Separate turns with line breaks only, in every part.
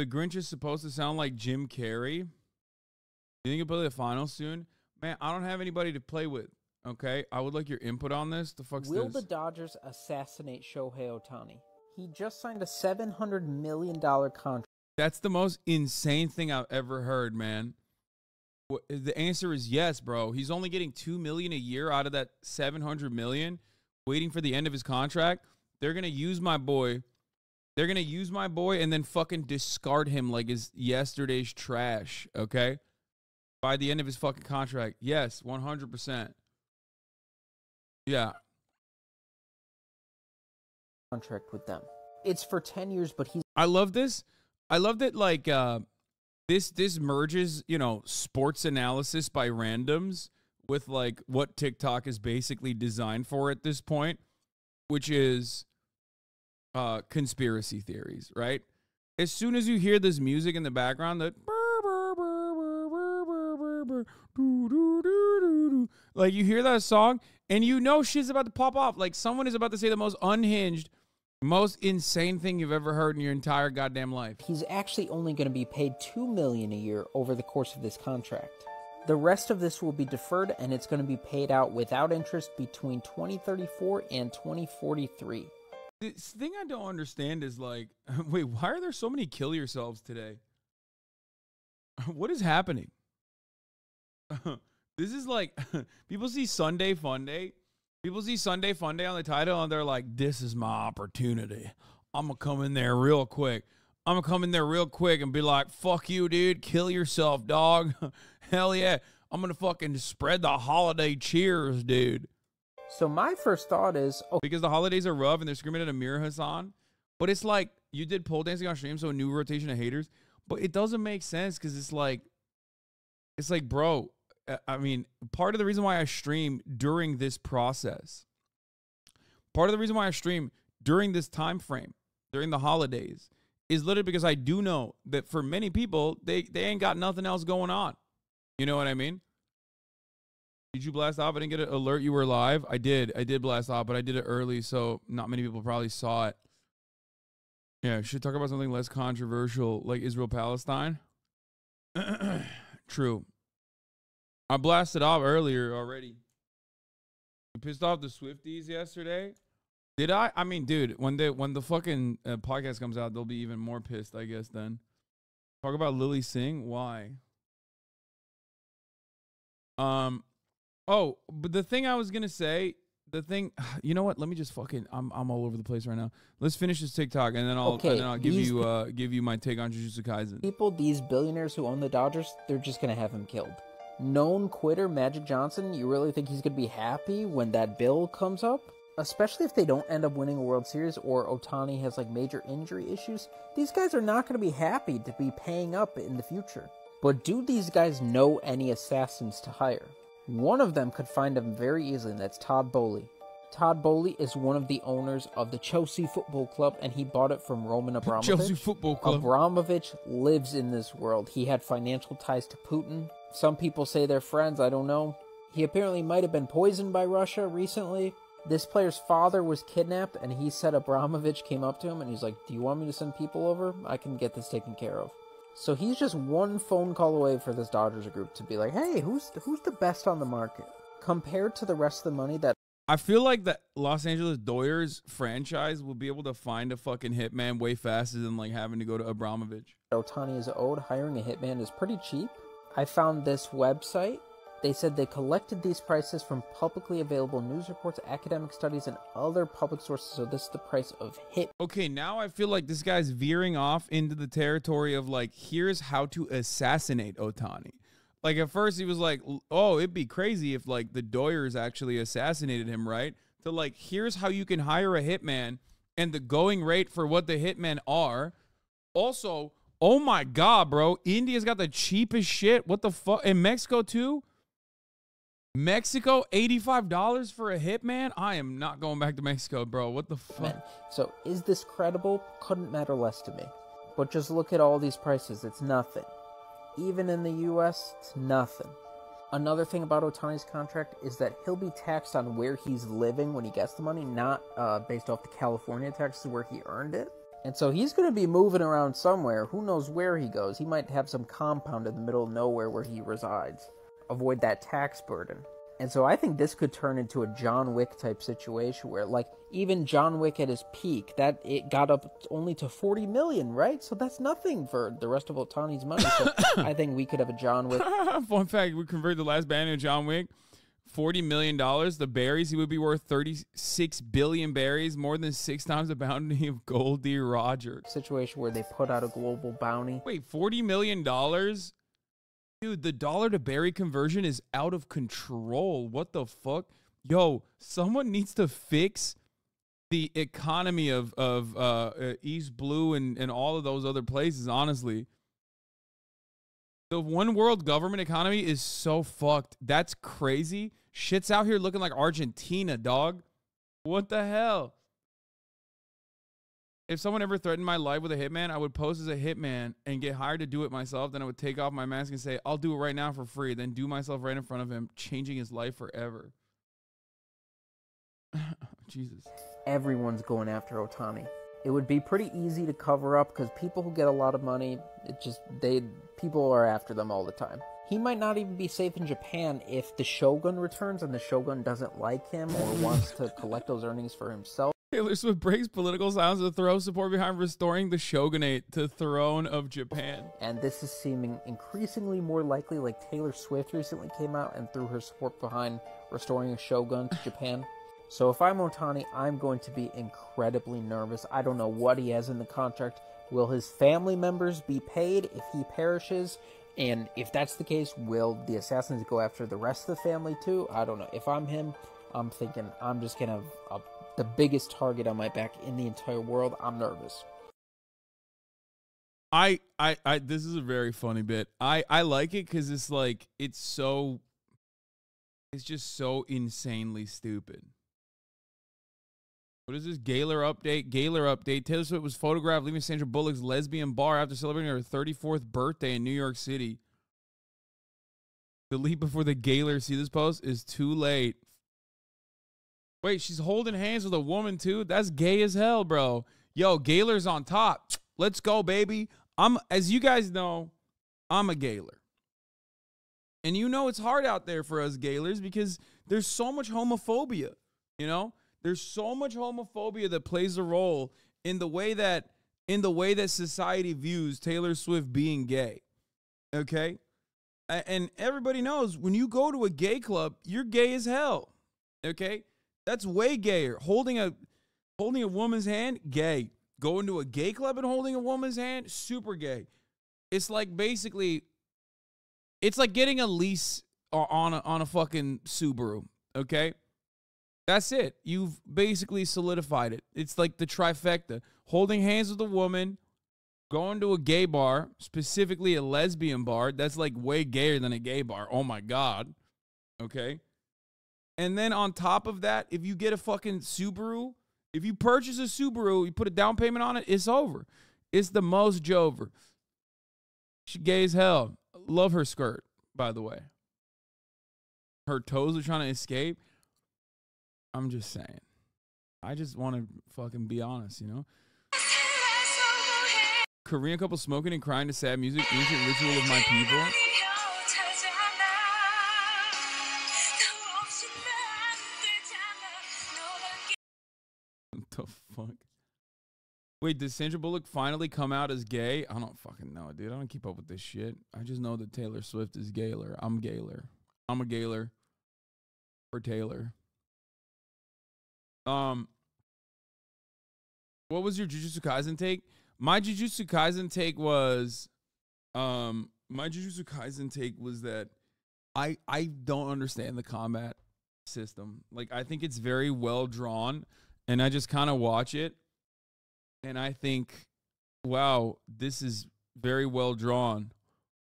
The Grinch is supposed to sound like Jim Carrey. You think he'll play the finals soon? Man, I don't have anybody to play with. Okay, I would like your input on this. The fuck's
Will
this?
the Dodgers assassinate Shohei Ohtani? He just signed a $700 million contract.
That's the most insane thing I've ever heard, man. The answer is yes, bro. He's only getting $2 million a year out of that $700 million, waiting for the end of his contract. They're gonna use my boy. They're gonna use my boy and then fucking discard him like his yesterday's trash. Okay, by the end of his fucking contract. Yes, 100%. Yeah.
Contract with them. It's for 10 years, but he's...
I love this. I love that, like, this merges, you know, sports analysis by randoms with, like, what TikTok is basically designed for at this point, which is conspiracy theories, right? As soon as you hear this music in the background, that like, you hear that song and you know shit's about to pop off. Like, someone is about to say the most unhinged, most insane thing you've ever heard in your entire goddamn life.
He's actually only going to be paid $2 million a year over the course of this contract. The rest of this will be deferred, and it's going to be paid out without interest between 2034 and 2043.
This thing I don't understand is, like, wait, why are there so many kill yourselves today? What is happening? This is like, people see Sunday Fun Day. People see Sunday Fun Day on the title, and they're like, this is my opportunity. I'm going to come in there real quick. I'm going to come in there real quick and be like, fuck you, dude. Kill yourself, dog. Hell yeah. I'm going to fucking spread the holiday cheers, dude.
So my first thought is... oh,
because the holidays are rough and they're screaming at Amir Hassan. But it's like, you did pole dancing on stream, so a new rotation of haters. But it doesn't make sense because it's like, bro, I mean, part of the reason why I stream during this process, part of the reason why I stream during this time frame, during the holidays, is literally because I do know that for many people, they ain't got nothing else going on. You know what I mean? Did you blast off? I didn't get an alert you were live. I did blast off, but I did it early, so not many people probably saw it. Yeah, should talk about something less controversial, like Israel-Palestine. True. I blasted off earlier already. You pissed off the Swifties yesterday? Did I? I mean, dude, when the fucking podcast comes out, they'll be even more pissed, I guess, then. Talk about Lily Singh? Why? Oh, but the thing I was going to say, you know what? Let me just fucking, I'm all over the place right now. Let's finish this TikTok, and then I'll give you my take on Jujutsu Kaisen.
People, these billionaires who own the Dodgers, they're just going to have him killed. Known quitter Magic Johnson, you really think he's going to be happy when that bill comes up? Especially if they don't end up winning a World Series or Ohtani has like major injury issues. These guys are not going to be happy to be paying up in the future. But do these guys know any assassins to hire? One of them could find him very easily, and that's Todd Boehly. Todd Boehly is one of the owners of the Chelsea Football Club, and he bought it from Roman Abramovich.
Chelsea Football Club.
Abramovich lives in this world. He had financial ties to Putin. Some people say they're friends, I don't know. He apparently might have been poisoned by Russia recently. This player's father was kidnapped, and he said Abramovich came up to him, and he's like, do you want me to send people over? I can get this taken care of. So he's just one phone call away for this Dodgers group to be like, hey, who's the best on the market? Compared to the rest of the money that...
I feel like the Los Angeles Doyers franchise will be able to find a fucking hitman way faster than like having to go to Abramovich.
Ohtani is owed. Hiring a hitman is pretty cheap. I found this website. They said they collected these prices from publicly available news reports, academic studies, and other public sources. So this is the price of hit.
Okay, now I feel like this guy's veering off into the territory of like, here's how to assassinate Ohtani. Like at first he was like, oh, it'd be crazy if like the Doyers actually assassinated him, right? To like, here's how you can hire a hitman and the going rate for what the hitmen are. Also, oh my God, bro, India's got the cheapest shit. What the fuck? In Mexico too? Mexico, $85 for a hitman? I am not going back to Mexico, bro. What the fuck?
So, is this credible? Couldn't matter less to me. But just look at all these prices. It's nothing. Even in the U.S., it's nothing. Another thing about Ohtani's contract is that he'll be taxed on where he's living when he gets the money, not based off the California taxes where he earned it. And so he's going to be moving around somewhere. Who knows where he goes? He might have some compound in the middle of nowhere where he resides. Avoid that tax burden. And so I think this could turn into a John Wick type situation where, like, even John Wick at his peak, that it got up only to 40 million, right? So that's nothing for the rest of Otani's money. So I think we could have a John Wick.
Fun fact, we converted the last band into John Wick. $40 million. The berries, he would be worth 36 billion berries, more than 6 times the bounty of Goldie Roger.
Situation where they put out a global bounty.
Wait, $40 million? Dude, the dollar to berry conversion is out of control. What the fuck? Yo, someone needs to fix the economy of East Blue and all of those other places, honestly. The one world government economy is so fucked. That's crazy. Shit's out here looking like Argentina, dog. What the hell? If someone ever threatened my life with a hitman, I would pose as a hitman and get hired to do it myself. Then I would take off my mask and say, I'll do it right now for free. Then do myself right in front of him, changing his life forever. Jesus.
Everyone's going after Otani. It would be pretty easy to cover up because people who get a lot of money, people are after them all the time. He might not even be safe in Japan if the Shogun returns and the Shogun doesn't like him or wants to collect those earnings for himself.
Taylor Swift breaks political silence to throw support behind restoring the shogunate to throne of Japan.
And this is seeming increasingly more likely, like Taylor Swift recently came out and threw her support behind restoring a shogun to Japan. So if I'm Otani, I'm going to be incredibly nervous. I don't know what he has in the contract. Will his family members be paid if he perishes? And if that's the case, will the assassins go after the rest of the family too? I don't know. If I'm him, I'm thinking I'm just going to have the biggest target on my back in the entire world. I'm nervous.
This is a very funny bit. I like it because it's like, it's just so insanely stupid. What is this? Gaylor update. Taylor Swift was photographed leaving Sandra Bullock's lesbian bar after celebrating her 34th birthday in New York City. Delete before the Gaylor see this post is too late. Wait, she's holding hands with a woman too? That's gay as hell, bro. Yo, Gaylor's on top. Let's go, baby. As you guys know, I'm a Gaylor. And you know it's hard out there for us Gaylors because there's so much homophobia, you know? There's so much homophobia that plays a role in the way that society views Taylor Swift being gay. Okay? And everybody knows when you go to a gay club, you're gay as hell. Okay? That's way gayer. Holding a woman's hand, gay. Going to a gay club and holding a woman's hand, super gay. It's like basically, it's like getting a lease on a fucking Subaru. Okay? That's it. You've basically solidified it. It's like the trifecta. Holding hands with a woman, going to a gay bar, specifically a lesbian bar. That's like way gayer than a gay bar. Oh my God. Okay? And then on top of that, if you get a fucking Subaru, if you purchase a Subaru, you put a down payment on it, it's over. It's the most Jover. She gay as hell. Love her skirt, by the way. Her toes are trying to escape. I'm just saying. I just want to fucking be honest, you know? Korean couple smoking and crying to sad music, ancient ritual of my people. What the fuck? Wait, did Sandra Bullock finally come out as gay? I don't fucking know, dude. I don't keep up with this shit. I just know that Taylor Swift is Gaylor. I'm Gaylor. I'm a Gaylor for Taylor. What was your Jujutsu Kaisen take? My Jujutsu Kaisen take was that I don't understand the combat system. Like, I think it's very well drawn, and I just kind of watch it, and I think, wow, this is very well drawn,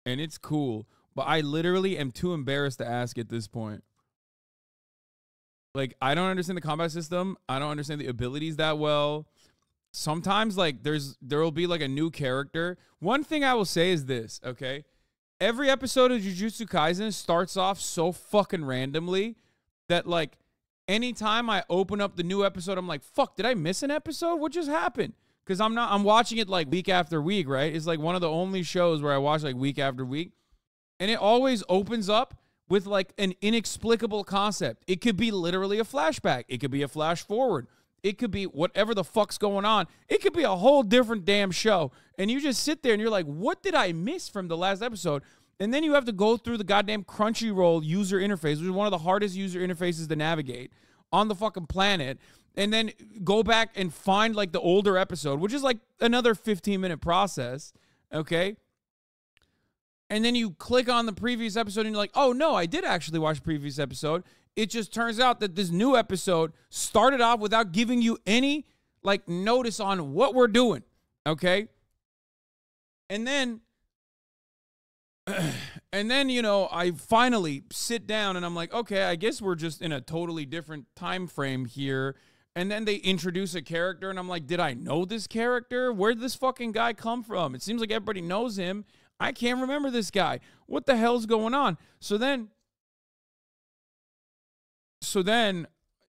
and it's cool. But I literally am too embarrassed to ask at this point. Like, I don't understand the combat system. I don't understand the abilities that well. Sometimes, like, there will be, like, a new character. One thing I will say is this, okay? Every episode of Jujutsu Kaisen starts off so fucking randomly that, like, anytime I open up the new episode, I'm like, fuck, did I miss an episode? What just happened? because I'm watching it like week after week, right? It's like one of the only shows where I watch like week after week. And it always opens up with like an inexplicable concept. It could be literally a flashback. It could be a flash forward. It could be whatever the fuck's going on. It could be a whole different damn show. And you just sit there and you're like, what did I miss from the last episode? And then you have to go through the goddamn Crunchyroll user interface, which is one of the hardest user interfaces to navigate on the fucking planet. And then go back and find like the older episode, which is like another 15-minute process. Okay. And then you click on the previous episode and you're like, oh no, I did actually watch the previous episode. It just turns out that this new episode started off without giving you any like notice on what we're doing. Okay. And then, you know, I finally sit down and I'm like, okay, I guess we're just in a totally different time frame here. And then they introduce a character and I'm like, did I know this character? Where'd this fucking guy come from? It seems like everybody knows him. I can't remember this guy. What the hell's going on? So then,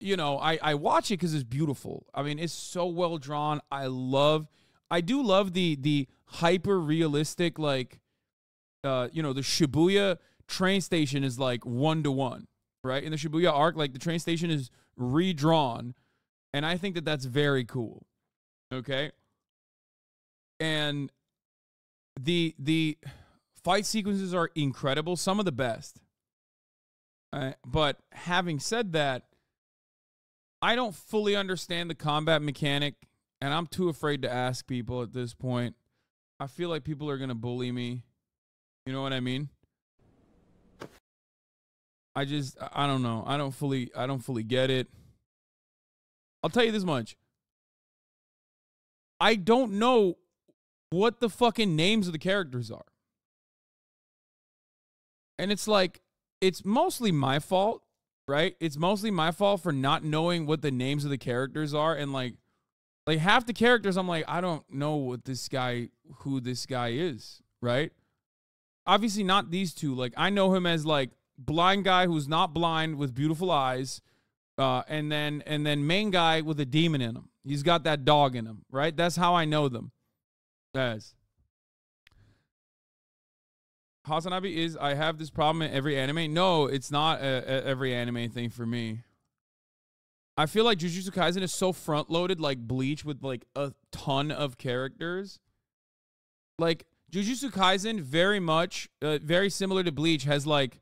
you know, I watch it because it's beautiful. I mean, it's so well drawn. I do love the hyper realistic, like, you know, the Shibuya train station is like 1-to-1, right? In the Shibuya arc, like the train station is redrawn. And I think that that's very cool. Okay. And the fight sequences are incredible. Some of the best. But having said that, I don't fully understand the combat mechanic, and I'm too afraid to ask people at this point. I feel like people are going to bully me. You know what I mean? I don't know. I don't fully get it. I'll tell you this much. I don't know what the fucking names of the characters are. And it's like, it's mostly my fault, right? It's mostly my fault for not knowing what the names of the characters are. And like half the characters, I'm like, I don't know who this guy is, right? Obviously not these two. Like, I know him as like blind guy who's not blind with beautiful eyes. And then main guy with a demon in him. He's got that dog in him, right? That's how I know them. Yes. Hasanabi is, I have this problem in every anime. No, it's not every anime thing for me. I feel like Jujutsu Kaisen is so front-loaded like Bleach with like a ton of characters. Like, Jujutsu Kaisen very much, very similar to Bleach, has like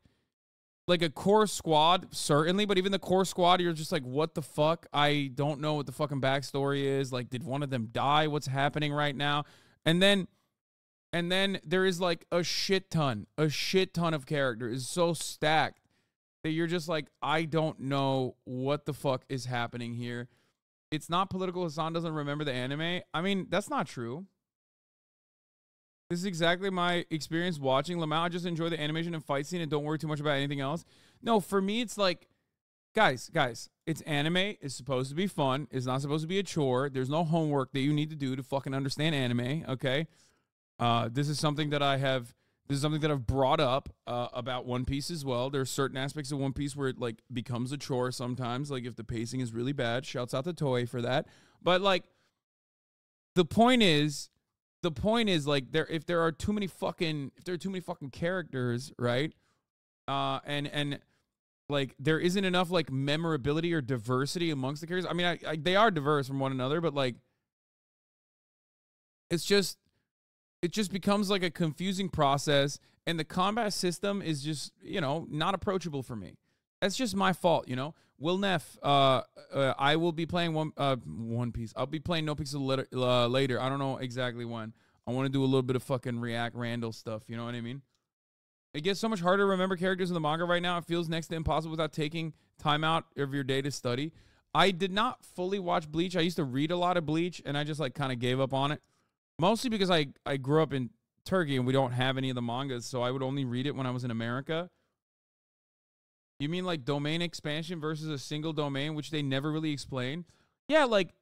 a core squad, certainly, but even the core squad, you're just like, what the fuck? I don't know what the fucking backstory is. Like, did one of them die? What's happening right now? And then there is like a shit ton of characters. It's so stacked that you're just like, I don't know what the fuck is happening here. It's not political. Hassan doesn't remember the anime. I mean, that's not true. This is exactly my experience watching Lamau. I just enjoy the animation and fight scene and don't worry too much about anything else. No, for me, it's like, guys, it's anime. It's supposed to be fun. It's not supposed to be a chore. There's no homework that you need to do to fucking understand anime, okay? This is something that I've brought up about One Piece as well. There are certain aspects of One Piece where it like becomes a chore sometimes, like if the pacing is really bad. Shouts out to Toei for that. But like, the point is like, if there are too many fucking characters, right? And like there isn't enough like memorability or diversity amongst the characters. I mean, they are diverse from one another, but like, it just becomes like a confusing process, and the combat system is just, you know, not approachable for me. That's just my fault, you know. Will Neff, I will be playing One Piece. I'll be playing No Pixel later. I don't know exactly when. I want to do a little bit of fucking React Randall stuff. You know what I mean? It gets so much harder to remember characters in the manga right now. It feels next to impossible without taking time out of your day to study. I did not fully watch Bleach. I used to read a lot of Bleach, and I just like kind of gave up on it. Mostly because I grew up in Turkey and we don't have any of the mangas, so I would only read it when I was in America. You mean like domain expansion versus a single domain, which they never really explain? Yeah, like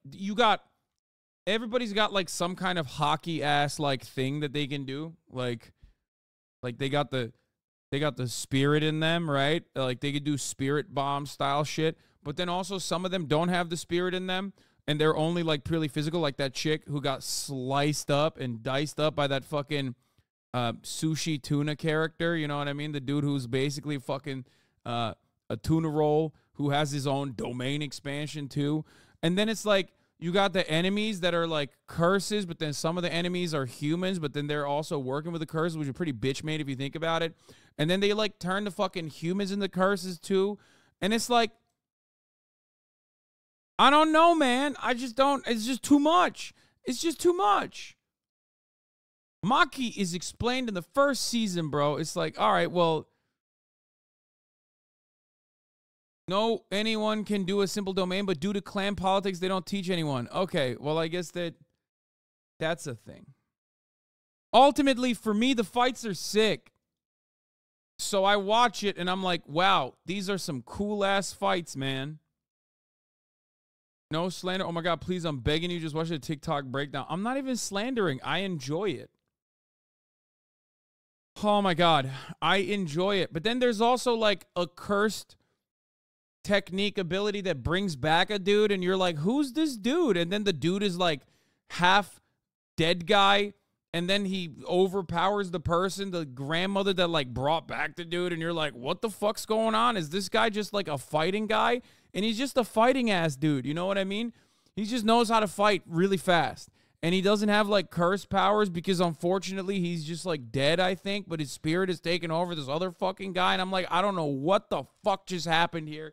everybody's got like some kind of hockey ass like thing that they can do. Like they got the spirit in them, right? Like they could do spirit bomb style shit, but then also some of them don't have the spirit in them. and they're only like purely physical, like that chick who got sliced up and diced up by that fucking sushi tuna character. You know what I mean? The dude who's basically fucking a tuna roll who has his own domain expansion too. And then it's like you got the enemies that are like curses, but then some of the enemies are humans, but then they're also working with the curses, which are pretty bitch made if you think about it. And then they like turn the fucking humans into curses too. And it's like, I don't know, man. I just don't. It's just too much. It's just too much. Maki is explained in the first season, bro. It's like, all right, well, no, anyone can do a simple domain, but due to clan politics, they don't teach anyone. Okay, well, I guess that's a thing. Ultimately, for me, the fights are sick. So I watch it, and I'm like, wow, these are some cool-ass fights, man. No slander. Oh, my God, please, I'm begging you, just watch a TikTok breakdown. I'm not even slandering. I enjoy it. Oh, my God, I enjoy it. But then there's also, like, a cursed technique ability that brings back a dude, and you're like, who's this dude? And then the dude is like half dead guy, and then he overpowers the person, the grandmother that like brought back the dude, and you're like, what the fuck's going on? Is this guy just like a fighting guy? And he's just a fighting ass dude, you know what I mean? He just knows how to fight really fast, and he doesn't have like curse powers because unfortunately he's just like dead, I think, but his spirit is taking over this other fucking guy, and I'm like, I don't know what the fuck just happened here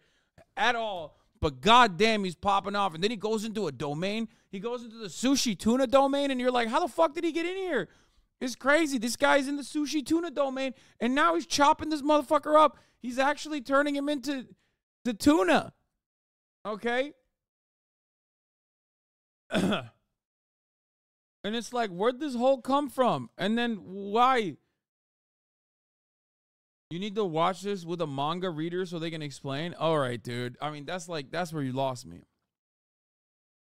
at all, but goddamn, he's popping off. And then he goes into a domain. He goes into the sushi tuna domain, and you're like, how the fuck did he get in here? It's crazy. This guy's in the sushi tuna domain, and now he's chopping this motherfucker up. He's actually turning him into the tuna. Okay? And it's like, where'd this whole come from? And then why? You need to watch this with a manga reader so they can explain. All right, dude. I mean, that's where you lost me.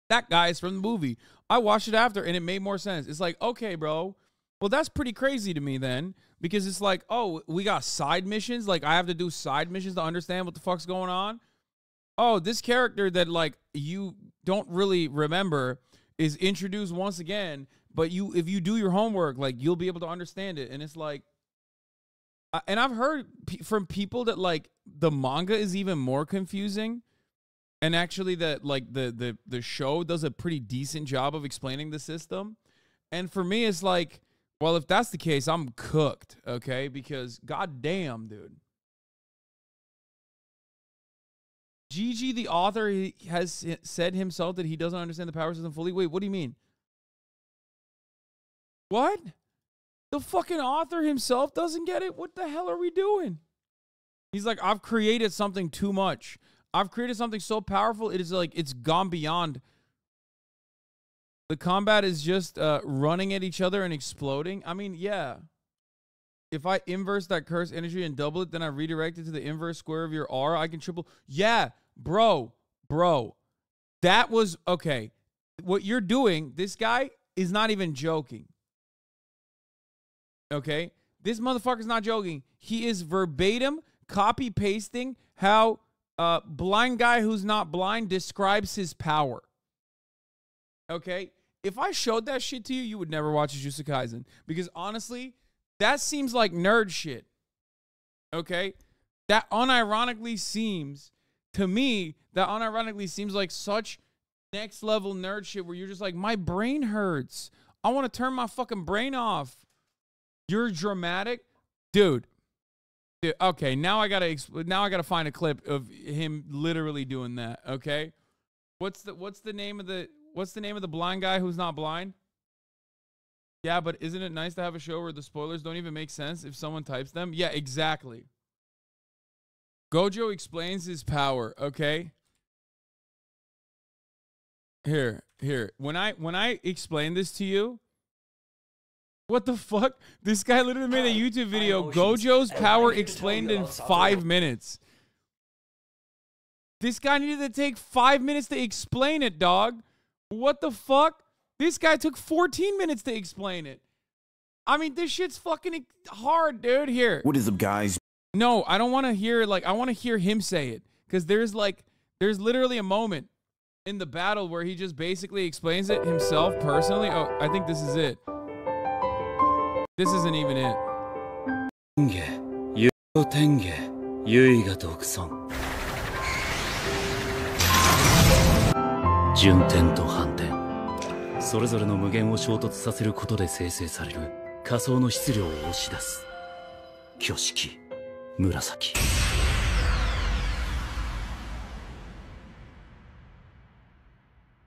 That guy is from the movie. I watched it after, and it made more sense. It's like, okay, bro. Well, that's pretty crazy to me then, because it's like, oh, we got side missions. Like, I have to do side missions to understand what the fuck's going on. Oh, this character that, like, you don't really remember is introduced once again, but if you do your homework, like, you'll be able to understand it. And it's like, and I've heard from people that like the manga is even more confusing, and actually that like the show does a pretty decent job of explaining the system. And for me, it's like, well, if that's the case, I'm cooked, okay? Because goddamn, dude. Gigi, the author, he has said himself that he doesn't understand the power system fully. Wait, what do you mean? What? The fucking author himself doesn't get it? What the hell are we doing? He's like, I've created something too much. I've created something so powerful, it is like, it's gone beyond. The combat is just running at each other and exploding. I mean, yeah. If I inverse that curse energy and double it, then I redirect it to the inverse square of your aura, I can triple. Yeah, bro. That was, okay. What you're doing, this guy is not even joking. Okay, this motherfucker's not joking. He is verbatim copy pasting how blind guy who's not blind describes his power. Okay, if I showed that shit to you, you would never watch Jujutsu Kaisen, because honestly, that seems like nerd shit. Okay, that unironically seems to me. That unironically seems like such next level nerd shit where you're just like, my brain hurts. I want to turn my fucking brain off. You're dramatic, dude. Okay, now I gotta find a clip of him literally doing that. Okay, what's the name of the blind guy who's not blind? Yeah, but isn't it nice to have a show where the spoilers don't even make sense if someone types them? Yeah, exactly. Gojo explains his power. Okay. Here. When I explain this to you. What the fuck? This guy literally made a YouTube video. Gojo's power explained in 5 minutes. This guy needed to take 5 minutes to explain it, dog. What the fuck? This guy took 14 minutes to explain it. I mean, this shit's fucking hard, dude. Here.
What is up, guys?
No, I don't want to hear, like, I want to hear him say it. Because there's literally a moment in the battle where he just basically explains it himself personally. Oh, I think this is it. This isn't even it.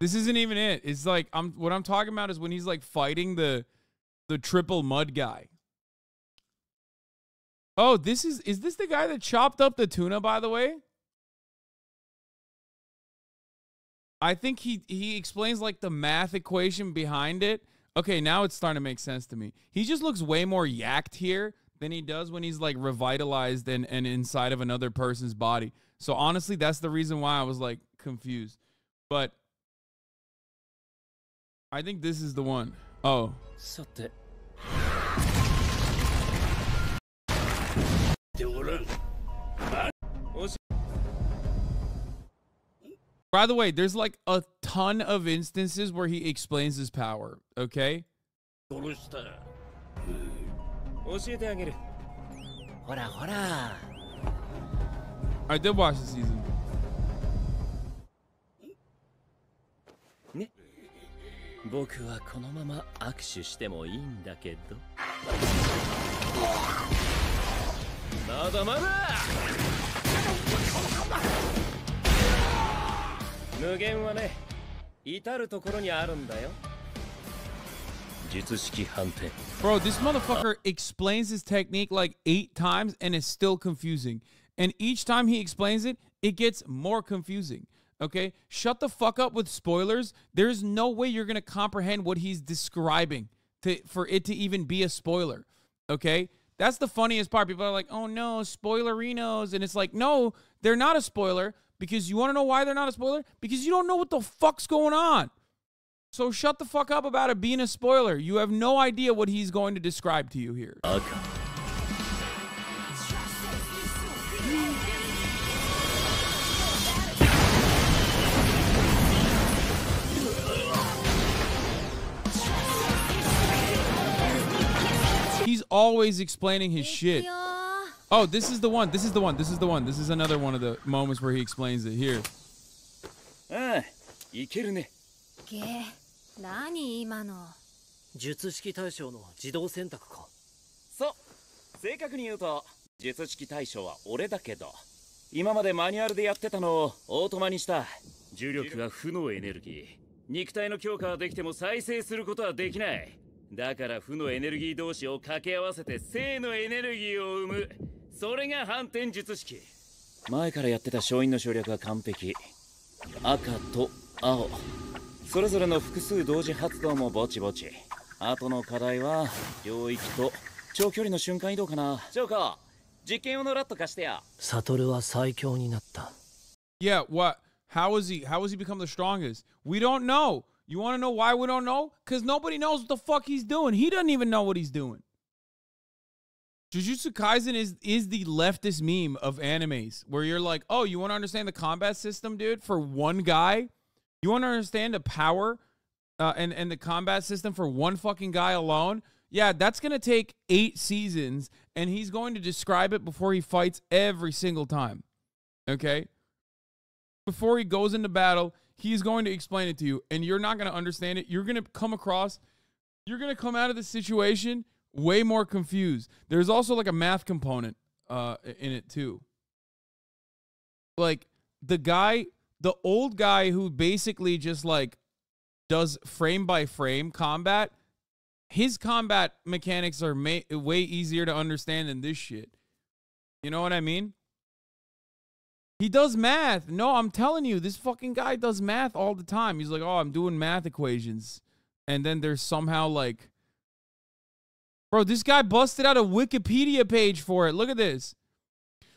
This isn't even it. It's like what I'm talking about is when he's like fighting the triple mud guy. Oh, is this the guy that chopped up the tuna, by the way? I think he explains like the math equation behind it. Okay, now it's starting to make sense to me. He just looks way more yacked here than he does when he's like revitalized and inside of another person's body. So honestly, that's the reason why I was like confused. But I think this is the one. Oh. By the way, there's like a ton of instances where he explains his power, okay? I did watch the season. Bro, this motherfucker explains his technique like 8 times and it's still confusing. And each time he explains it, it gets more confusing. Okay? Shut the fuck up with spoilers. There's no way you're going to comprehend what he's describing for it to even be a spoiler. Okay? That's the funniest part. People are like, oh no, spoilerinos. And it's like, no, they're not a spoiler. Because you want to know why they're not a spoiler? Because you don't know what the fuck's going on. So shut the fuck up about it being a spoiler. You have no idea what he's going to describe to you here. Okay. He's always explaining his shit. Oh, this is the one. This is the one. This is the one. This is another one of the moments where he explains it here. Yeah, what? How has he become the strongest? We don't know. You want to know why we don't know? Because nobody knows what the fuck he's doing. He doesn't even know what he's doing. Jujutsu Kaisen is the leftist meme of animes where you're like, oh, you want to understand the combat system, dude? For one guy? You want to understand the power and the combat system for one fucking guy alone? Yeah, that's going to take 8 seasons, and he's going to describe it before he fights every single time. Okay? Before he goes into battle, he's going to explain it to you, and you're not going to understand it. You're going to come out of the situation way more confused. There's also like a math component in it too. Like the old guy who basically just like does frame by frame combat, his combat mechanics are way easier to understand than this shit. You know what I mean? He does math. No, I'm telling you, this fucking guy does math all the time. He's like, oh, I'm doing math equations. And then there's somehow like, bro, this guy busted out a Wikipedia page for it. Look at this.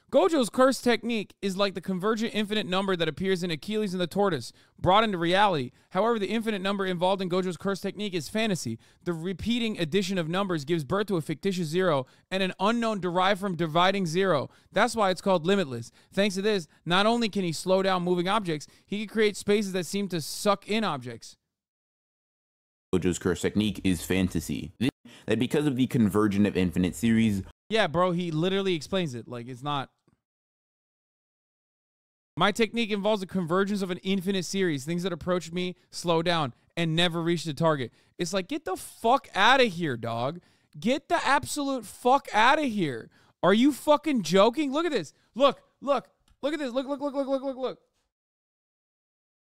Gojo's curse technique is like the convergent infinite number that appears in Achilles and the Tortoise, brought into reality. However, the infinite number involved in Gojo's curse technique is fantasy. The repeating addition of numbers gives birth to a fictitious zero and an unknown derived from dividing zero. That's why it's called limitless. Thanks to this, not only can he slow down moving objects, he can create spaces that seem to suck in objects.
Gojo's curse technique is fantasy. That because of the convergent of infinite series.
Yeah, bro, he literally explains it. Like, it's not. My technique involves the convergence of an infinite series. Things that approach me, slow down, and never reach the target. It's like, get the fuck out of here, dog. Get the absolute fuck out of here. Are you fucking joking? Look at this. Look at this. Look.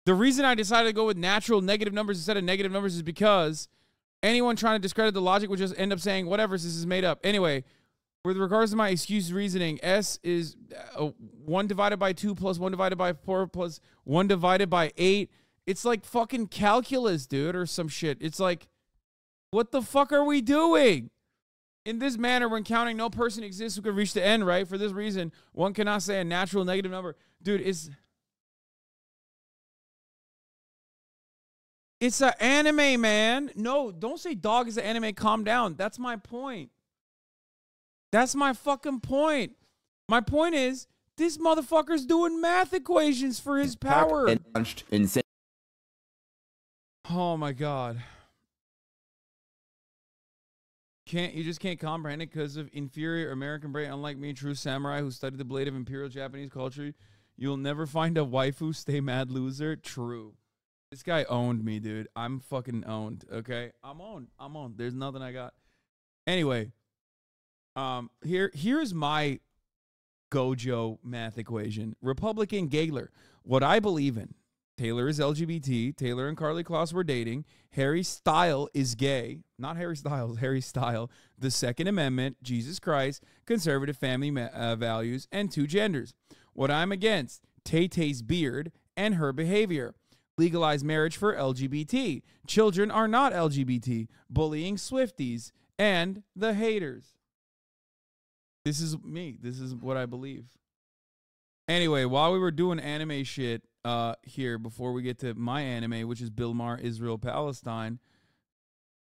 The reason I decided to go with natural negative numbers instead of negative numbers is because anyone trying to discredit the logic would just end up saying, whatever, this is made up. Anyway, with regards to my excuse reasoning, S is 1 divided by 2 plus 1 divided by 4 plus 1 divided by 8. It's like fucking calculus, dude, or some shit. It's like, what the fuck are we doing? In this manner, when counting, no person exists who can reach the end, right? For this reason, one cannot say a natural negative number. Dude, it's an anime, man. No, don't say dog is an anime. Calm down. That's my point. That's my fucking point. My point is, this motherfucker's doing math equations for his power. Oh my God. You just can't comprehend it because of inferior American brain. Unlike me, true samurai who studied the blade of imperial Japanese culture, you'll never find a waifu. Stay mad, loser. True. This guy owned me, dude. I'm fucking owned. Okay, I'm owned. There's nothing I got. Anyway. Here's my Gojo math equation. Republican Gagler. What I believe in. Taylor is LGBT. Taylor and Carly Kloss were dating. Harry Style is gay. Not Harry Styles, Harry Style. The Second Amendment, Jesus Christ, conservative family values, and 2 genders. What I'm against. Tay-Tay's beard and her behavior. Legalize marriage for LGBT. Children are not LGBT. Bullying Swifties. And the haters. This is me. This is what I believe. Anyway, while we were doing anime shit here, before we get to my anime, which is Bill Maher, Israel, Palestine,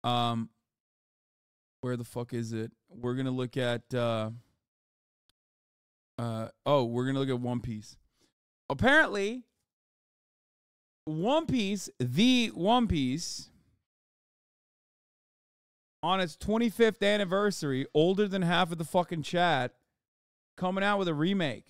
where the fuck is it? We're going to look at, we're going to look at One Piece. Apparently, One Piece, on its 25th anniversary, older than half of the fucking chat, coming out with a remake.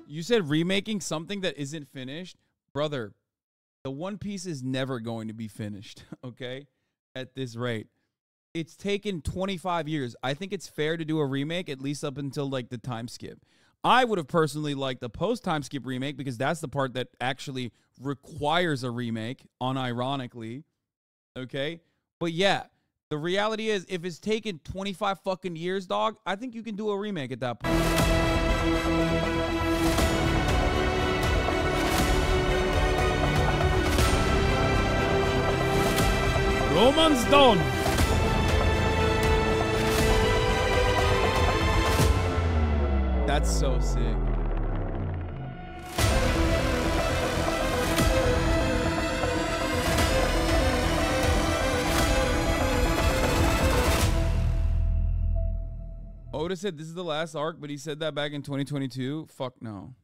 You said remaking something that isn't finished? Brother, the One Piece is never going to be finished, okay? At this rate. It's taken 25 years. I think it's fair to do a remake, at least up until, like, the time skip. I would have personally liked the post-time skip remake because that's the part that actually requires a remake, unironically, okay? But, yeah, the reality is, if it's taken 25 fucking years, dog, I think you can do a remake at that point. Roman's done. That's so sick. Oda said this is the last arc, but he said that back in 2022. Fuck no.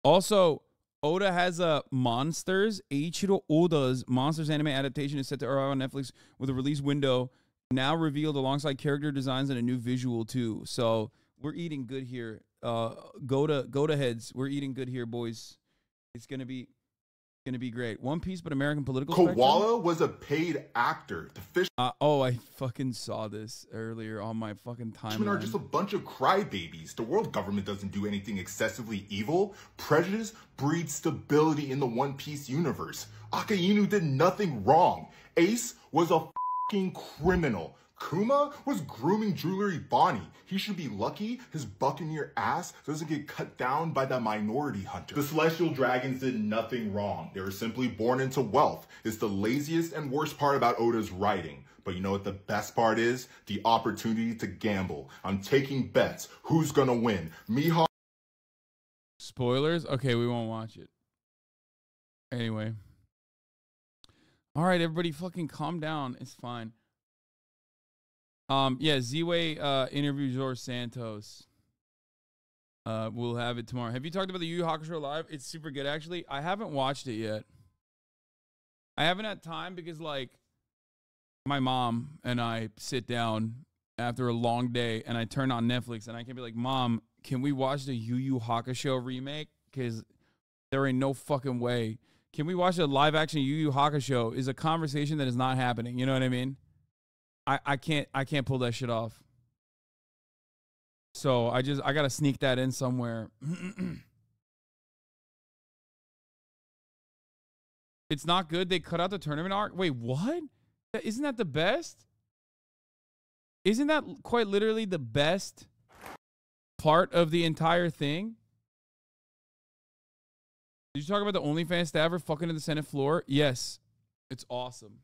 Also, Oda has a Monsters. Eiichiro Oda's Monsters anime adaptation is set to arrive on Netflix with a release window now revealed alongside character designs and a new visual too. So we're eating good here. Go to heads. We're eating good here, boys. It's gonna be Gonna be great. One Piece, but American political spectrum?
Koala was a paid actor. The fish
Oh, I fucking saw this earlier on my fucking
fishermen are
timeline.
just a bunch of crybabies. The world government doesn't do anything excessively evil. Prejudice breeds stability in the One Piece universe. Akainu did nothing wrong. Ace was a fucking criminal. Kuma was grooming Jewelry Bonnie. He should be lucky his buccaneer ass doesn't get cut down by the minority hunter. The Celestial Dragons did nothing wrong. They were simply born into wealth. It's the laziest and worst part about Oda's writing. But you know what the best part is? The opportunity to gamble. I'm taking bets. Who's gonna win? Mihawk.
Spoilers? Okay, we won't watch it. Anyway. All right, everybody fucking calm down. It's fine. Yeah, Z-Way interview George Santos. We'll have it tomorrow. Have you talked about the Yu Yu Hakusho live? It's super good, actually. I haven't watched it yet. I haven't had time because, like, my mom and I sit down after a long day and I turn on Netflix and I can be like, Mom, can we watch the Yu Yu Hakusho remake? Because there ain't no fucking way. Can we watch a live action Yu Yu Hakusho? Is a conversation that is not happening. You know what I mean? I can't pull that shit off. So I gotta sneak that in somewhere. It's not good. They cut out the tournament arc. Wait, what? Isn't that the best? Isn't that quite literally the best part of the entire thing? Did you talk about the OnlyFans staffer fucking in the Senate floor? Yes. It's awesome.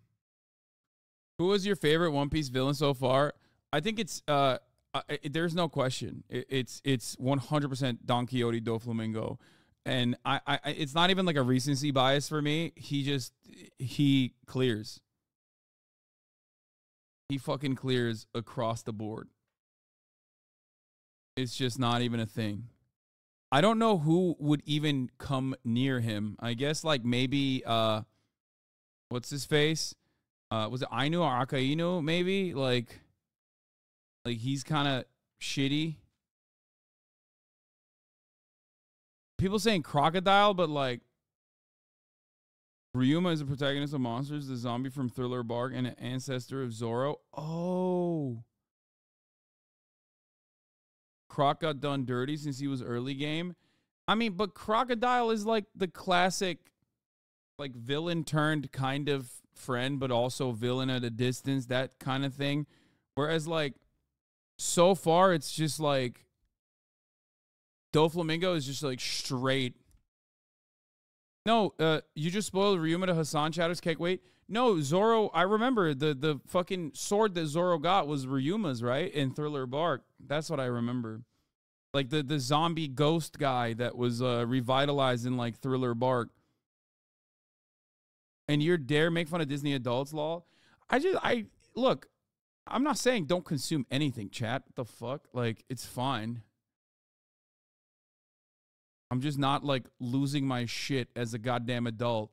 Who was your favorite One Piece villain so far? I think it's there's no question. It's 100% Don Quixote Doflamingo, and I it's not even like a recency bias for me. He clears. He fucking clears across the board. It's just not even a thing. I don't know who would even come near him. I guess like maybe what's his face? Was it Ainu or Akainu, maybe? Like he's kind of shitty. People saying Crocodile, but like Ryuma is the protagonist of Monsters, the zombie from Thriller Bark, and an ancestor of Zoro. Oh. Croc got done dirty since he was early game. I mean, but Crocodile is like the classic like villain turned kind of friend, but also villain at a distance, that kind of thing. Whereas like so far it's just like Doflamingo is just like straight. No, you just spoiled Ryuma to Hassan Chatter's cake. Wait, no, Zoro. I remember the fucking sword that Zoro got was Ryuma's, right? In Thriller Bark. That's what I remember. Like the zombie ghost guy that was revitalized in like Thriller Bark. And you dare make fun of Disney adults law? Look, I'm not saying don't consume anything, chat. What the fuck? Like, it's fine. I'm just not like losing my shit as a goddamn adult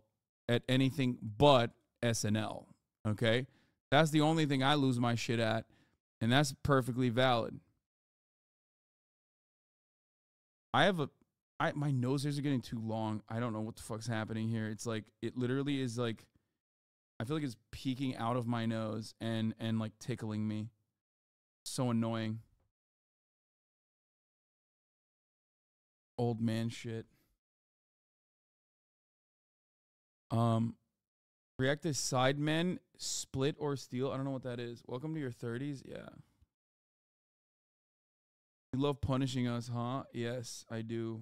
at anything but SNL. Okay? That's the only thing I lose my shit at, and that's perfectly valid. My nose hairs are getting too long. I don't know what the fuck's happening here. It's like, it literally is like, I feel like it's peeking out of my nose and like tickling me. So annoying. Old man shit. React to Sidemen, Split or Steal. I don't know what that is. Welcome to your 30s. Yeah. You love punishing us, huh? Yes, I do.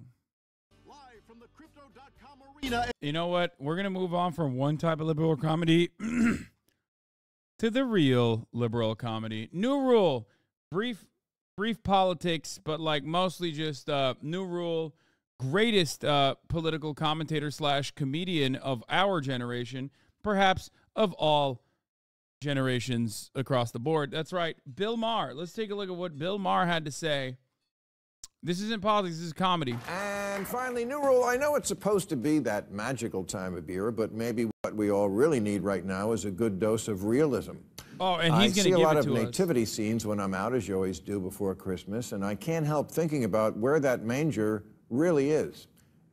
Live from the Crypto.com arena.
You know what? We're going to move on from one type of liberal comedy to the real liberal comedy. New rule. Brief politics, but like mostly just new rule. Greatest political commentator / comedian of our generation, perhaps of all generations across the board. That's right, Bill Maher. Let's take a look at what Bill Maher had to say. This isn't politics, this is comedy.
And finally, new rule. I know it's supposed to be that magical time of year, but maybe what we all really need right now is a good dose of realism.
Oh, and he's going to give it to us.
I see a lot of nativity scenes when I'm out, as you always do before Christmas, and I can't help thinking about where that manger really is.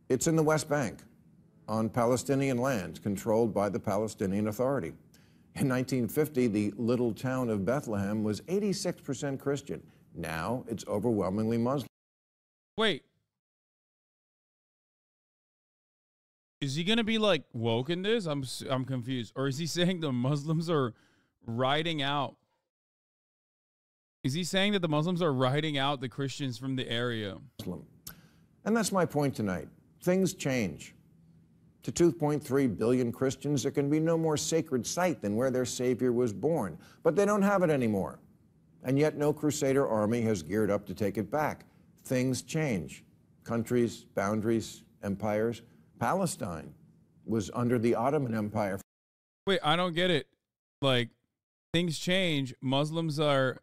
It's in the West Bank. on Palestinian lands controlled by the Palestinian Authority. In 1950, the little town of Bethlehem was 86% Christian. Now it's overwhelmingly Muslim.
Wait. Is he going to be like woke in this? I'm confused. Or is he saying the Muslims are riding out? Is he saying that the Muslims are riding out the Christians from the area?
And that's my point tonight. Things change. To 2.3 billion Christians, there can be no more sacred site than where their Savior was born. But they don't have it anymore. And yet no Crusader army has geared up to take it back. Things change. Countries, boundaries, empires. Palestine was under the Ottoman Empire.
Wait, I don't get it. Like, things change. Muslims have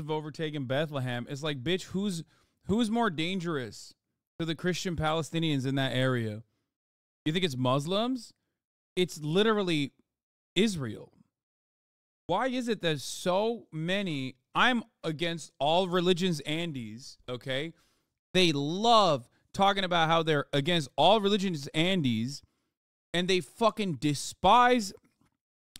overtaken Bethlehem. It's like, bitch, who's more dangerous to the Christian Palestinians in that area? You think it's Muslims? It's literally Israel. Why is it that so many, I'm against all religions Andes, okay? They love talking about how they're against all religions Andes, and they fucking despise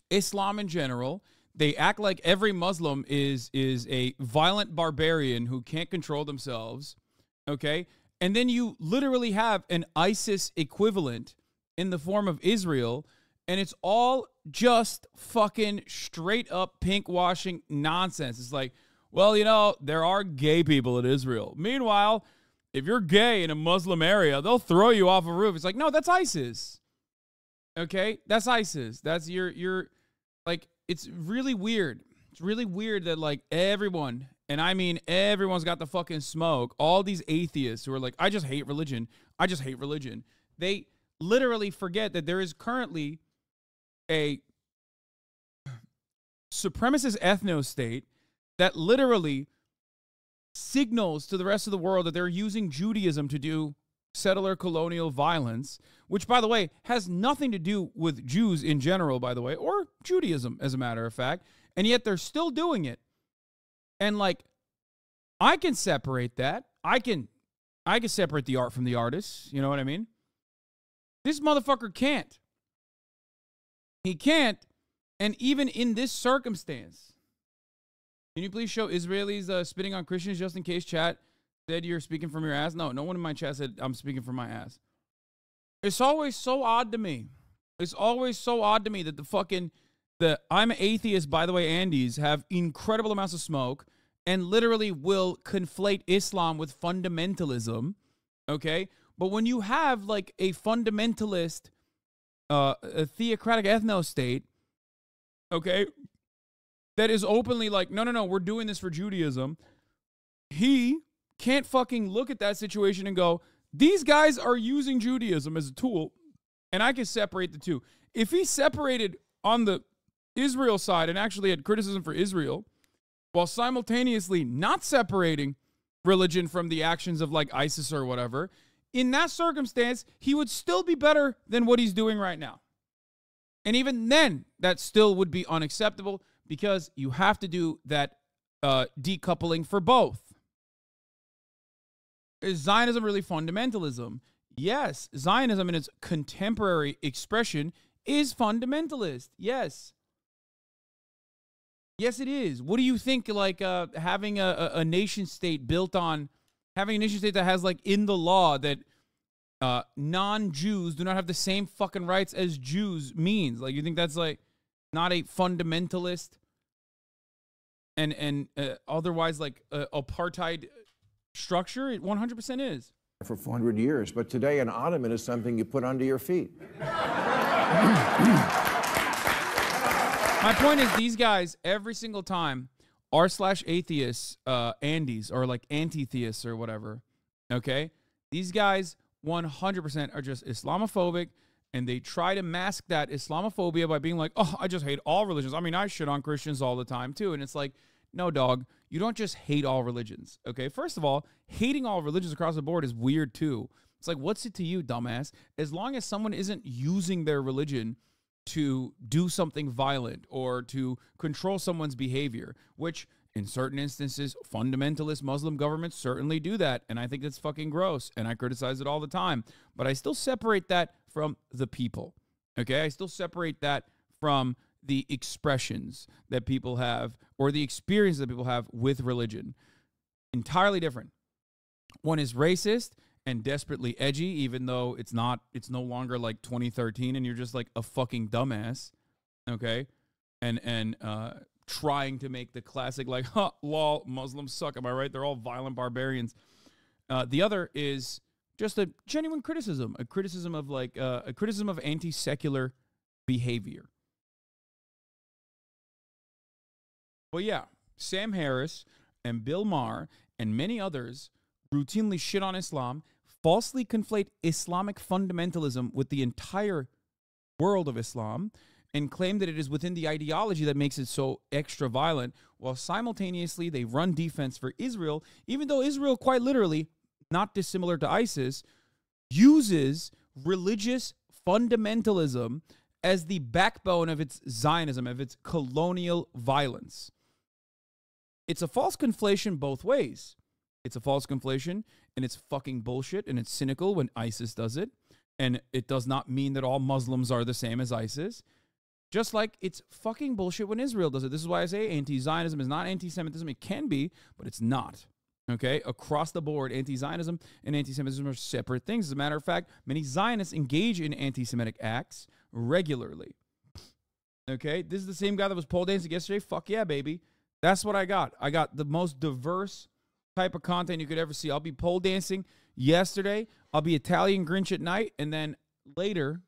Islam in general. They act like every Muslim is a violent barbarian who can't control themselves, okay? And then you literally have an ISIS equivalent in the form of Israel, and it's all just fucking straight up pink washing nonsense. It's like, well, you know, there are gay people in Israel. Meanwhile, if you're gay in a Muslim area, they'll throw you off a roof. It's like, no, that's ISIS. Okay? That's ISIS. That's your like, it's really weird. It's really weird that, like, everyone, and I mean everyone's got the fucking smoke, all these atheists who are like, I just hate religion. I just hate religion. They literally forget that there is currently a supremacist ethno-state that literally signals to the rest of the world that they're using Judaism to do settler colonial violence, which, by the way, has nothing to do with Jews in general, by the way, or Judaism, as a matter of fact, and yet they're still doing it. And, like, I can separate that. I can separate the art from the artist. You know what I mean? This motherfucker can't. He can't. And even in this circumstance, can you please show Israelis spitting on Christians just in case chat said you're speaking from your ass? No one in my chat said I'm speaking from my ass. It's always so odd to me. It's always so odd to me that the I'm atheist, by the way, Andes have incredible amounts of smoke and literally will conflate Islam with fundamentalism. Okay? But when you have like a fundamentalist, a theocratic ethno-state, okay, that is openly like, no, we're doing this for Judaism, he can't fucking look at that situation and go, these guys are using Judaism as a tool, and I can separate the two. If he separated on the Israel side and actually had criticism for Israel, while simultaneously not separating religion from the actions of like ISIS or whatever, in that circumstance, he would still be better than what he's doing right now. And even then, that still would be unacceptable because you have to do that decoupling for both. Is Zionism really fundamentalism? Yes, Zionism in its contemporary expression is fundamentalist. Yes. Yes, it is. What do you think, like, having a nation state built on, having a nation state that has, like, in the law that non-Jews do not have the same fucking rights as Jews means? Like, you think that's, like, not a fundamentalist and otherwise, like, apartheid structure? It 100% is.
For 400 years, but today an ottoman is something you put under your feet.
My point is, these guys, every single time, r/atheists, Andes, or like anti-theists or whatever, okay? These guys 100% are just Islamophobic, and they try to mask that Islamophobia by being like, oh, I just hate all religions. I mean, I shit on Christians all the time, too. And it's like, no, dog, you don't just hate all religions, okay? First of all, hating all religions across the board is weird, too. It's like, what's it to you, dumbass? As long as someone isn't using their religion to do something violent or to control someone's behavior, which in certain instances, fundamentalist Muslim governments certainly do that. And I think that's fucking gross. And I criticize it all the time. But I still separate that from the people. Okay, I still separate that from the expressions that people have or the experience that people have with religion. Entirely different. One is racist and desperately edgy, even though it's not, it's no longer like 2013 and you're just like a fucking dumbass. Okay. And trying to make the classic like, huh, lol, Muslims suck. Am I right? They're all violent barbarians. The other is just a genuine criticism, a criticism of like, a criticism of anti-secular behavior. But yeah, Sam Harris and Bill Maher and many others routinely shit on Islam, falsely conflate Islamic fundamentalism with the entire world of Islam, and claim that it is within the ideology that makes it so extra violent, while simultaneously they run defense for Israel, even though Israel, quite literally, not dissimilar to ISIS, uses religious fundamentalism as the backbone of its Zionism, of its colonial violence. It's a false conflation both ways. It's a false conflation, and it's fucking bullshit, and it's cynical when ISIS does it, and it does not mean that all Muslims are the same as ISIS, just like it's fucking bullshit when Israel does it. This is why I say anti-Zionism is not anti-Semitism. It can be, but it's not. Okay? Across the board, anti-Zionism and anti-Semitism are separate things. As a matter of fact, many Zionists engage in anti-Semitic acts regularly. Okay? This is the same guy that was pole dancing yesterday. Fuck yeah, baby. That's what I got. I got the most diverse type of content you could ever see. I'll be pole dancing yesterday. I'll be Italian Grinch at night. And then later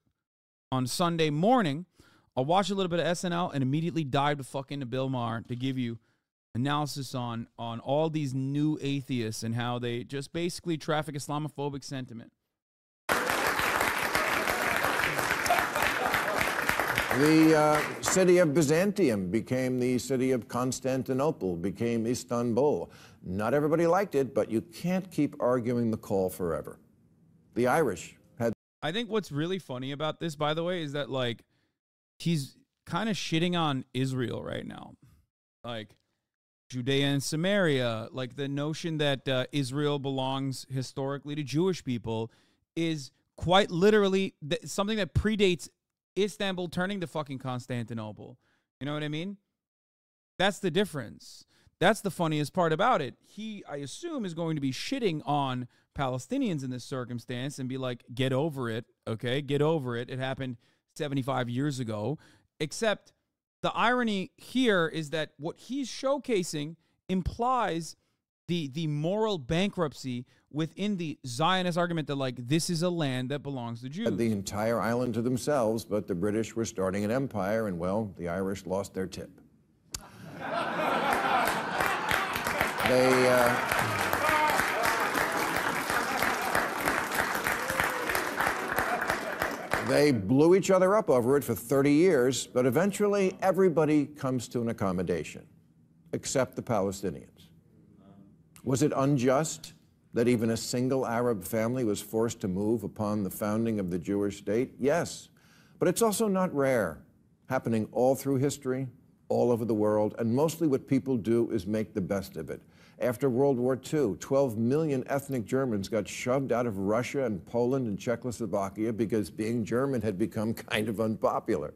on Sunday morning, I'll watch a little bit of SNL and immediately dive the fuck into Bill Maher to give you analysis on all these new atheists and how they just basically traffic Islamophobic sentiment.
The city of Byzantium became the city of Constantinople, became Istanbul. Not everybody liked it, but you can't keep arguing the call forever. The Irish had...
I think what's really funny about this, by the way, is that, like, he's kind of shitting on Israel right now. Like, Judea and Samaria, like the notion that Israel belongs historically to Jewish people is quite literally something that predates Istanbul turning to fucking Constantinople. You know what I mean? That's the difference. That's the funniest part about it. He, I assume, is going to be shitting on Palestinians in this circumstance and be like, get over it, okay? Get over it. It happened 75 years ago. Except the irony here is that what he's showcasing implies the moral bankruptcy within the Zionist argument that, like, this is a land that belongs to Jews.
Had the entire island to themselves, but the British were starting an empire, and, well, the Irish lost their tip. They blew each other up over it for 30 years, but eventually everybody comes to an accommodation, except the Palestinians. Was it unjust that even a single Arab family was forced to move upon the founding of the Jewish state? Yes, but it's also not rare, happening all through history, all over the world, and mostly what people do is make the best of it. After World War II, 12 million ethnic Germans got shoved out of Russia and Poland and Czechoslovakia because being German had become kind of unpopular.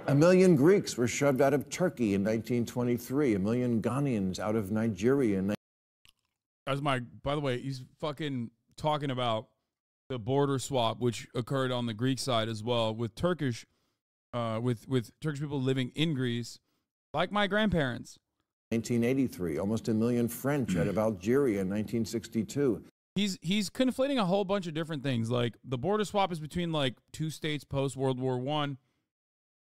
1 million Greeks were shoved out of Turkey in 1923, 1 million Ghanaians out of Nigeria.
By the way, he's fucking talking about the border swap, which occurred on the Greek side as well, with Turkish people living in Greece, like my grandparents.
1983, almost 1 million French out of Algeria in 1962.
He's conflating a whole bunch of different things. Like, the border swap is between, like, two states post World War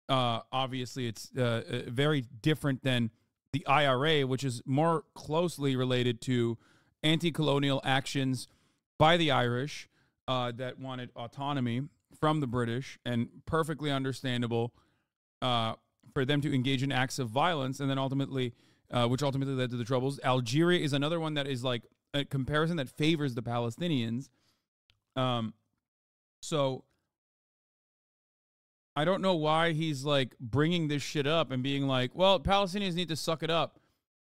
I. Obviously, it's very different than the IRA, which is more closely related to anti-colonial actions by the Irish that wanted autonomy from the British, and perfectly understandable for them to engage in acts of violence, and then ultimately, which ultimately led to the Troubles. Algeria is another one that is like a comparison that favors the Palestinians. So I don't know why he's like bringing this shit up and being like, well, Palestinians need to suck it up.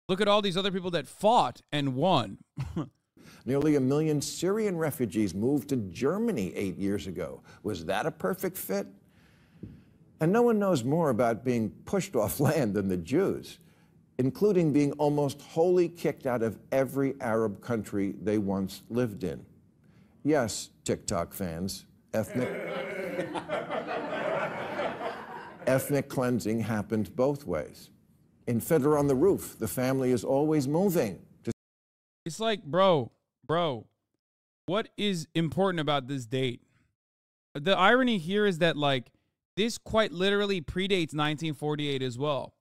Look at all these other people that fought and won.
Nearly 1 million Syrian refugees moved to Germany 8 years ago. Was that a perfect fit? And no one knows more about being pushed off land than the Jews, including being almost wholly kicked out of every Arab country they once lived in. Yes, TikTok fans, ethnic cleansing happened both ways. In Fiddler on the Roof, the family is always moving.
It's like, bro, what is important about this date? The irony here is that, like, this quite literally predates 1948 as well.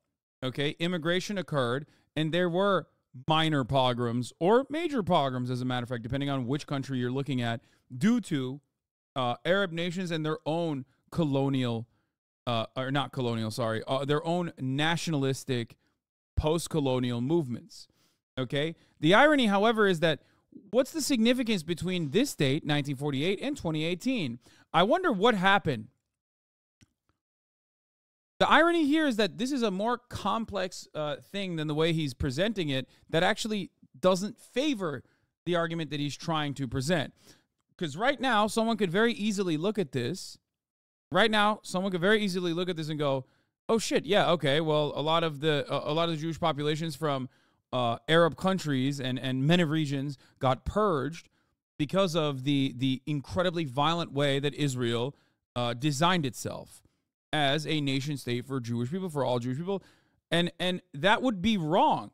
Okay, immigration occurred, and there were minor pogroms or major pogroms, as a matter of fact, depending on which country you're looking at, due to Arab nations and their own colonial, or not colonial, sorry, their own nationalistic post-colonial movements. Okay, the irony, however, is that what's the significance between this date, 1948, and 2018? I wonder what happened. The irony here is that this is a more complex thing than the way he's presenting it that actually doesn't favor the argument that he's trying to present. Because right now, someone could very easily look at this. Right now, someone could very easily look at this and go, oh, shit, yeah, okay, well, a lot of the Jewish populations from Arab countries and many regions got purged because of the incredibly violent way that Israel designed itself as a nation state for Jewish people, for all Jewish people. And that would be wrong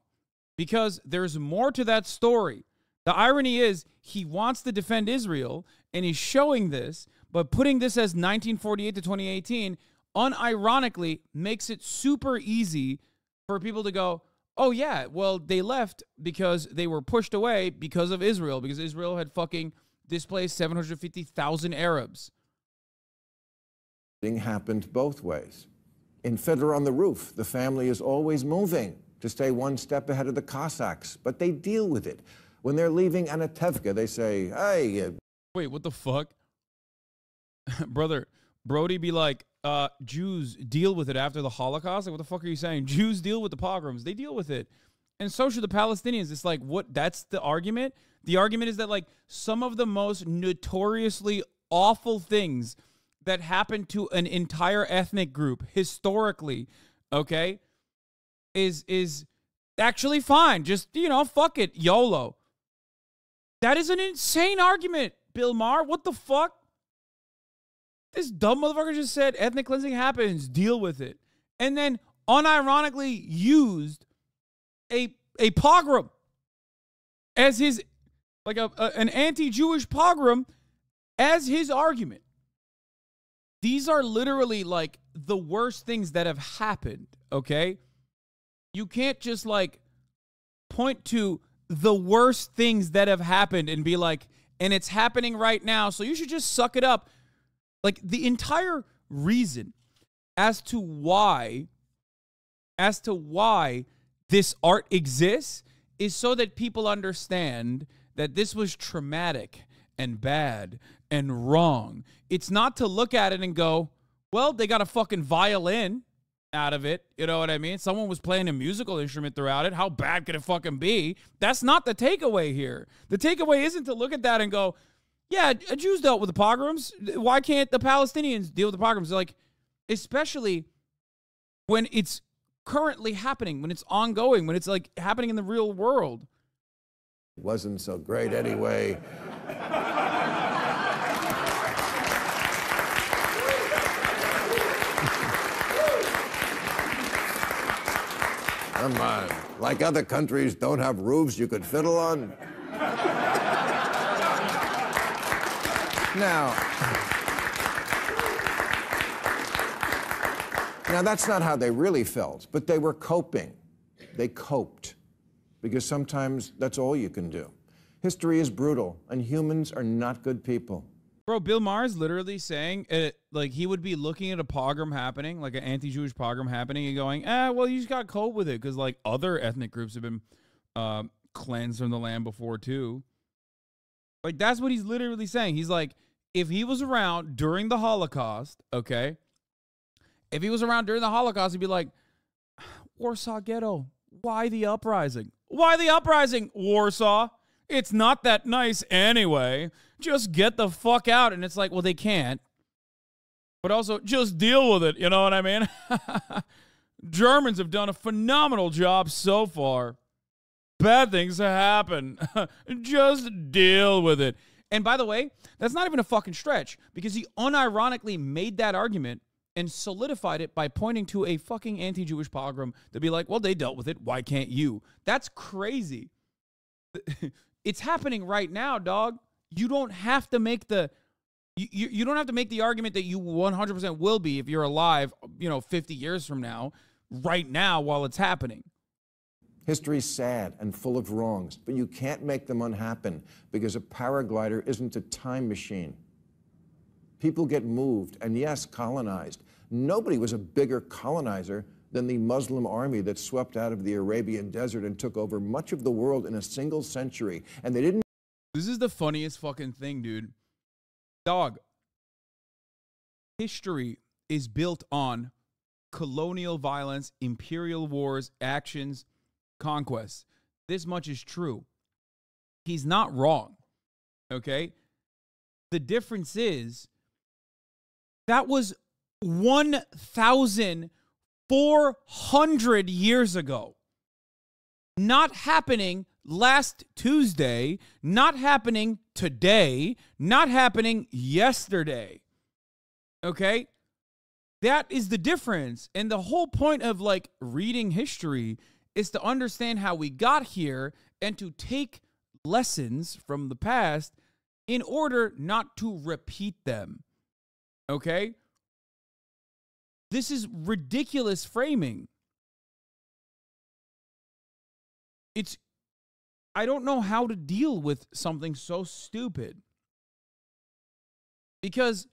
because there's more to that story. The irony is he wants to defend Israel and he's showing this, but putting this as 1948 to 2018 unironically makes it super easy for people to go, oh yeah, well, they left because they were pushed away because of Israel, because Israel had fucking displaced 750,000 Arabs.
Happened both ways. In Fiddler on the Roof, the family is always moving to stay one step ahead of the Cossacks, but they deal with it. When they're leaving Anatevka, they say, hey...
Wait, what the fuck? Brother, Brody be like, Jews deal with it after the Holocaust? Like, what the fuck are you saying? Jews deal with the pogroms. They deal with it. And so should the Palestinians. It's like, what? That's the argument? The argument is that, like, some of the most notoriously awful things that happened to an entire ethnic group historically, okay, is actually fine. Just, you know, fuck it, YOLO. That is an insane argument, Bill Maher. What the fuck? This dumb motherfucker just said ethnic cleansing happens, deal with it. And then unironically used a pogrom as his, like an anti-Jewish pogrom as his argument. These are literally like the worst things that have happened, okay? You can't just like point to the worst things that have happened and be like, and it's happening right now, so you should just suck it up. Like, the entire reason as to why this art exists is so that people understand that this was traumatic and bad and wrong. It's not to look at it and go, well, they got a fucking violin out of it. You know what I mean? Someone was playing a musical instrument throughout it. How bad could it fucking be? That's not the takeaway here. The takeaway isn't to look at that and go, yeah, Jews dealt with the pogroms. Why can't the Palestinians deal with the pogroms? Like, especially when it's currently happening, when it's ongoing, when it's like happening in the real world.
Wasn't so great anyway. Come on. Like other countries don't have roofs you could fiddle on? Now, that's not how they really felt, but they were coping. They coped, because sometimes that's all you can do. History is brutal, and humans are not good people.
Bro, Bill Maher is literally saying, like, he would be looking at a pogrom happening, like an anti-Jewish pogrom happening, and going, well, you just got to cope with it, because, like, other ethnic groups have been cleansed from the land before, too. Like, that's what he's literally saying. He's like, if he was around during the Holocaust, okay, if he was around during the Holocaust, he'd be like, Warsaw Ghetto, why the uprising? Why the uprising, Warsaw? it's not that nice anyway. Just get the fuck out. And it's like, well, they can't. But also, just deal with it. You know what I mean? Germans have done a phenomenal job so far. Bad things happen. Just deal with it. And by the way, that's not even a fucking stretch, because he unironically made that argument and solidified it by pointing to a fucking anti-Jewish pogrom to be like, well, they dealt with it. Why can't you? That's crazy. It's happening right now, dog. You don't have to make the you don't have to make the argument that you 100% will be if you're alive, 50 years from now, right now while it's happening.
History's sad and full of wrongs, but you can't make them unhappen because a paraglider isn't a time machine. People get moved and, yes, colonized. Nobody was a bigger colonizer than the Muslim army that swept out of the Arabian desert and took over much of the world in a single century. And they didn't.
This is the funniest fucking thing, dude. Dog. History is built on colonial violence, imperial wars, actions, conquests. This much is true. He's not wrong. Okay? The difference is that was 1,400 years ago. Not happening last Tuesday, not happening today, not happening yesterday. Okay? That is the difference. And the whole point of reading history is to understand how we got here and to take lessons from the past in order not to repeat them. Okay? This is ridiculous framing. I don't know how to deal with something so stupid. Because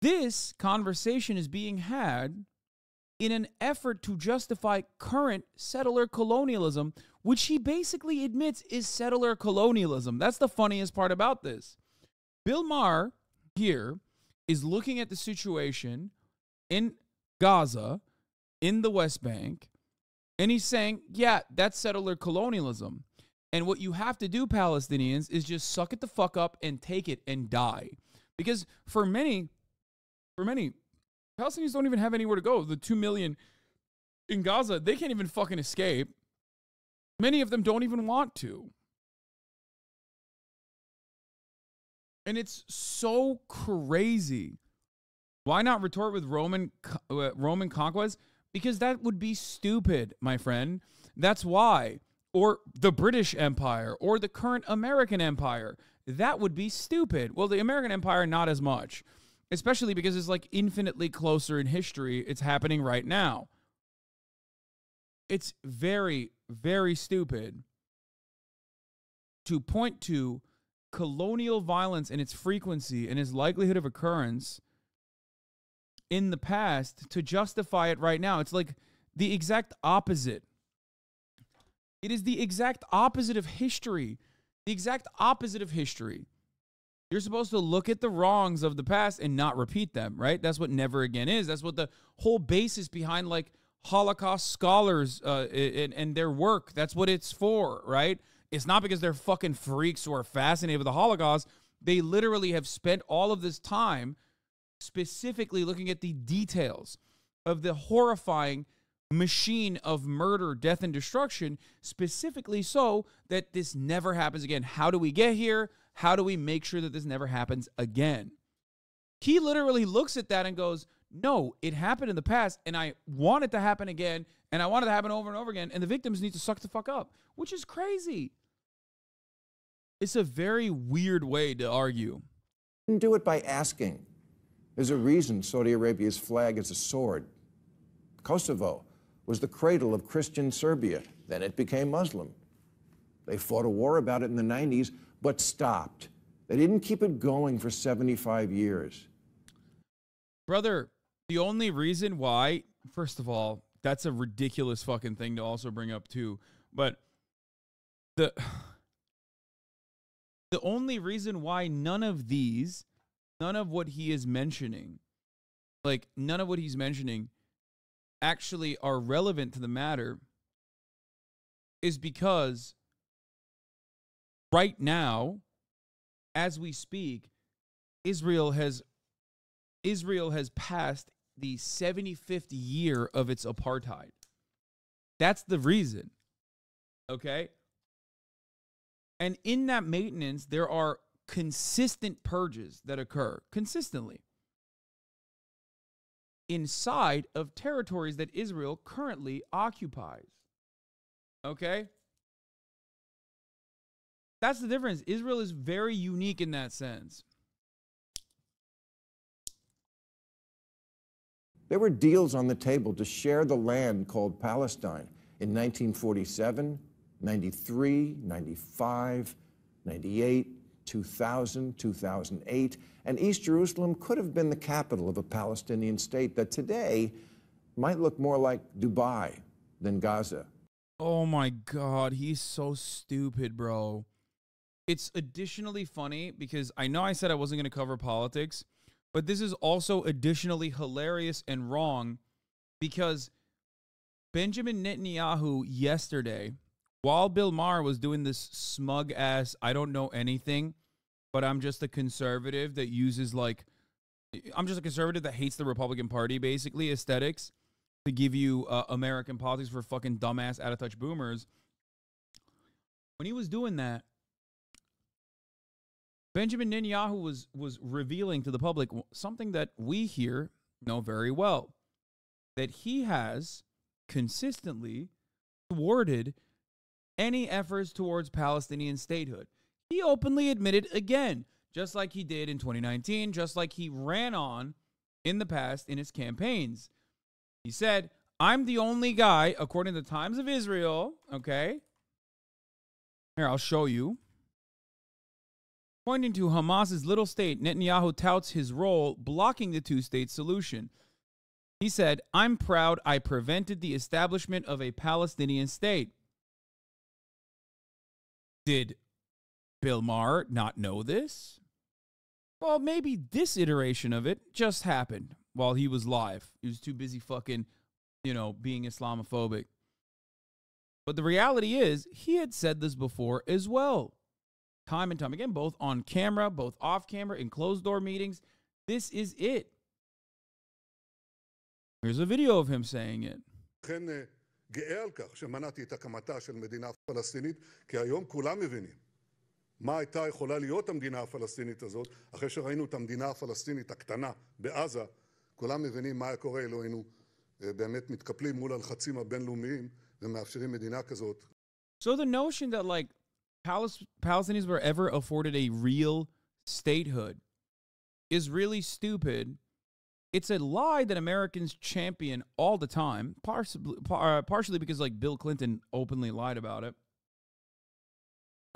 this conversation is being had in an effort to justify current settler colonialism, which he basically admits is settler colonialism. That's the funniest part about this. Bill Maher here is looking at the situation in Gaza, in the West Bank, and he's saying, yeah, that's settler colonialism. And what you have to do, Palestinians, is just suck it the fuck up and take it and die. Because for many, Palestinians don't even have anywhere to go. The 2 million in Gaza, they can't even fucking escape. Many of them don't even want to. And it's so crazy. Why not retort with Roman conquest? Because that would be stupid, my friend. That's why. Or the British Empire, or the current American Empire. That would be stupid. Well, the American Empire, not as much. Especially because it's infinitely closer in history. It's happening right now. It's very, very stupid to point to colonial violence and its frequency and its likelihood of occurrence in the past to justify it right now. It's the exact opposite. It is the exact opposite of history. The exact opposite of history. You're supposed to look at the wrongs of the past and not repeat them, right? That's what never again is. That's what the whole basis behind Holocaust scholars and their work. That's what it's for, right? It's not because they're fucking freaks who are fascinated with the Holocaust. They literally have spent all of this time specifically looking at the details of the horrifying machine of murder, death, and destruction, specifically so that this never happens again. How do we get here? How do we make sure that this never happens again? He literally looks at that and goes, no, it happened in the past, and I want it to happen again, and I want it to happen over and over again, and the victims need to suck the fuck up, which is crazy. It's a very weird way to argue.
Didn't do it by asking. There's a reason Saudi Arabia's flag is a sword. Kosovo was the cradle of Christian Serbia. Then it became Muslim. They fought a war about it in the 90s, but stopped. They didn't keep it going for 75 years.
Brother, the only reason why, first of all, that's a ridiculous fucking thing to also bring up too, but the only reason why none of what he is mentioning, none of what he's mentioning actually are relevant to the matter is because right now, as we speak, Israel has passed the 75th year of its apartheid. That's the reason. Okay? And in that maintenance, there are consistent purges that occur consistently inside of territories that Israel currently occupies. Okay? That's the difference. Israel is very unique in that sense.
There were deals on the table to share the land called Palestine in 1947, 93, 95, 98, 2000, 2008, and East Jerusalem could have been the capital of a Palestinian state that today might look more like Dubai than Gaza.
Oh my God, he's so stupid, bro. It's additionally funny because I know I said I wasn't going to cover politics, but this is also additionally hilarious and wrong because Benjamin Netanyahu yesterday, while Bill Maher was doing this smug ass, I don't know anything, but I'm just a conservative that uses I'm just a conservative that hates the Republican Party, basically, aesthetics, to give you American politics for fucking dumbass, out-of-touch boomers. When he was doing that, Benjamin Netanyahu was revealing to the public something that we here know very well, that he has consistently thwarted any efforts towards Palestinian statehood. He openly admitted again, just like he did in 2019, just like he ran on in the past in his campaigns. He said, I'm the only guy, according to the Times of Israel, okay? Here, I'll show you. Pointing to Hamas's little state, Netanyahu touts his role blocking the two-state solution. He said, I'm proud I prevented the establishment of a Palestinian state. Did Bill Maher not know this? Well, maybe this iteration of it just happened while he was live. He was too busy fucking, being Islamophobic. But the reality is, he had said this before as well. Time and time again, both on camera, both off camera, in closed-door meetings. This is it. Here's a video of him saying it.
גאה על כך שמנעתי את הקמתה של מדינה פלסטינית, כי היום כולם מבינים מה הייתה יכולה להיות המדינה הפלסטינית הזאת, אחרי שראינו את המדינה הפלסטינית הקטנה בעזה, כולם מבינים מה היה קורה, אלו היינו באמת מתקפלים מול הלחצים הבינלאומיים ומאפשרים מדינה כזאת.
So the notion that Palestinians were ever afforded a real statehood is really stupid. It's a lie that Americans champion all the time, partially because Bill Clinton openly lied about it.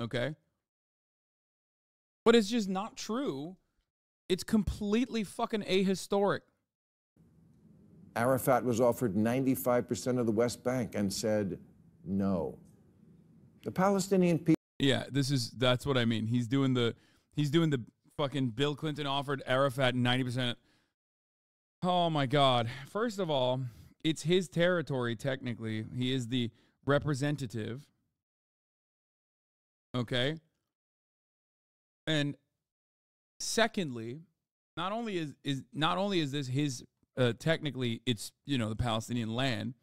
Okay? But it's just not true. It's completely fucking ahistoric.
Arafat was offered 95% of the West Bank and said no. The Palestinian people...
Yeah, that's what I mean. He's doing the fucking Bill Clinton offered Arafat 90%. Oh my God. First of all, it's his territory technically. He is the representative. Okay? And secondly, not only is this his technically it's, the Palestinian land,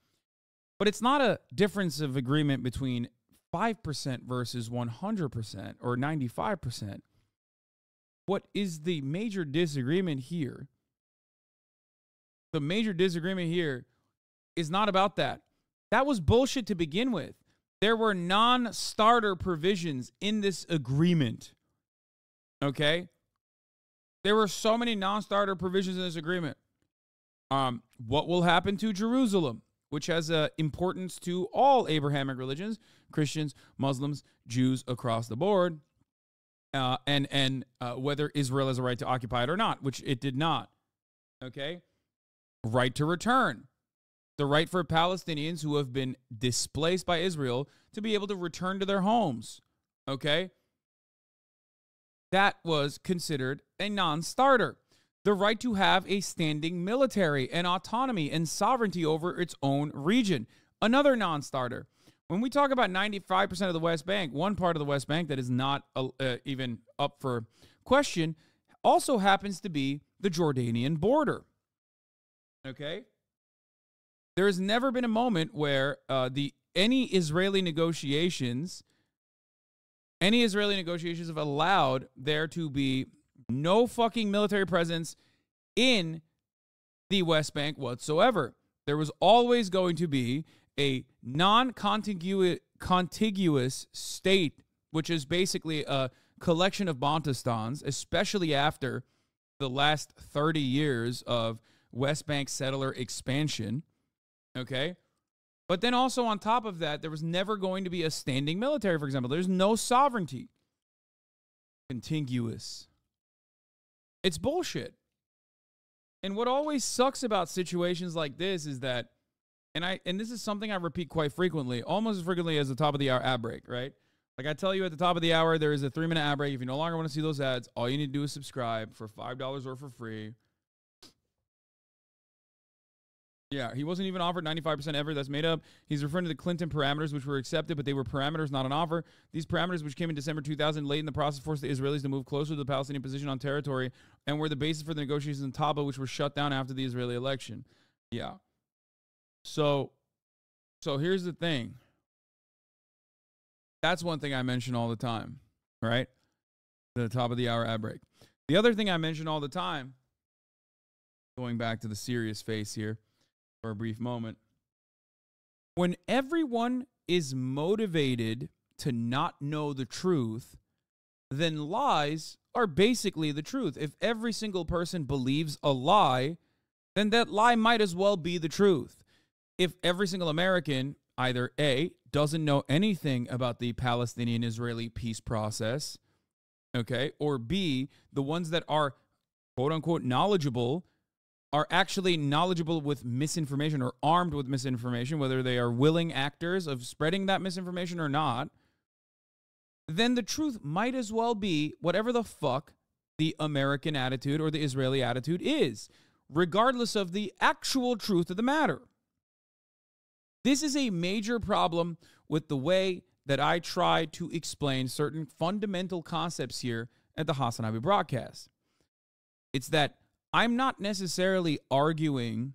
but it's not a difference of agreement between 5% versus 100% or 95%. What is the major disagreement here? The major disagreement here is not about that. That was bullshit to begin with. There were non-starter provisions in this agreement. Okay? There were so many non-starter provisions in this agreement. What will happen to Jerusalem, which has importance to all Abrahamic religions, Christians, Muslims, Jews across the board, and whether Israel has a right to occupy it or not, which it did not. Okay? Right to return. The right for Palestinians who have been displaced by Israel to be able to return to their homes. Okay? That was considered a non-starter. The right to have a standing military and autonomy and sovereignty over its own region. Another non-starter. When we talk about 95% of the West Bank, one part of the West Bank that is not even up for question also happens to be the Jordanian border. Okay? There has never been a moment where any Israeli negotiations have allowed there to be no fucking military presence in the West Bank whatsoever. There was always going to be a non-contiguous state, which is basically a collection of Bantustans, especially after the last 30 years of West Bank settler expansion. Okay? But then also on top of that, there was never going to be a standing military, for example. There's no sovereignty. Contiguous. It's bullshit. And what always sucks about situations like this is that, and this is something I repeat quite frequently, almost as frequently as the top of the hour ad break, right? Like I tell you at the top of the hour, there is a 3-minute ad break. If you no longer want to see those ads, all you need to do is subscribe for $5 or for free. Yeah, he wasn't even offered 95% ever. That's made up. He's referring to the Clinton parameters, which were accepted, but they were parameters, not an offer. These parameters, which came in December 2000, late in the process, forced the Israelis to move closer to the Palestinian position on territory and were the basis for the negotiations in Taba, which were shut down after the Israeli election. Yeah. So here's the thing. That's one thing I mention all the time, right? The top of the hour ad break. The other thing I mention all the time, going back to the serious face here for a brief moment, when everyone is motivated to not know the truth, then lies are basically the truth. If every single person believes a lie, then that lie might as well be the truth. If every single American either A, doesn't know anything about the Palestinian-Israeli peace process, okay, or B, the ones that are quote-unquote knowledgeable are actually knowledgeable with misinformation or armed with misinformation, whether they are willing actors of spreading that misinformation or not, then the truth might as well be whatever the fuck the American attitude or the Israeli attitude is, regardless of the actual truth of the matter. This is a major problem with the way that I try to explain certain fundamental concepts here at the Hasanabi broadcast. It's that I'm not necessarily arguing,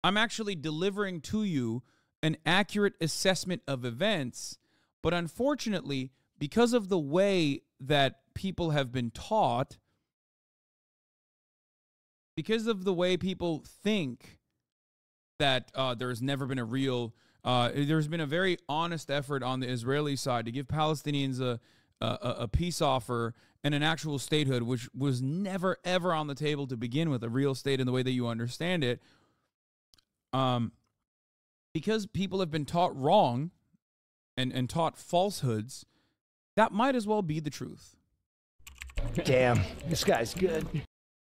I'm actually delivering to you an accurate assessment of events, but unfortunately, because of the way that people have been taught, because of the way people think that there's never been a real, there's been a very honest effort on the Israeli side to give Palestinians a peace offer and an actual statehood, which was never, ever on the table to begin with, a real state in the way that you understand it. Because people have been taught wrong and taught falsehoods, that might as well be the truth.
Damn, this guy's good.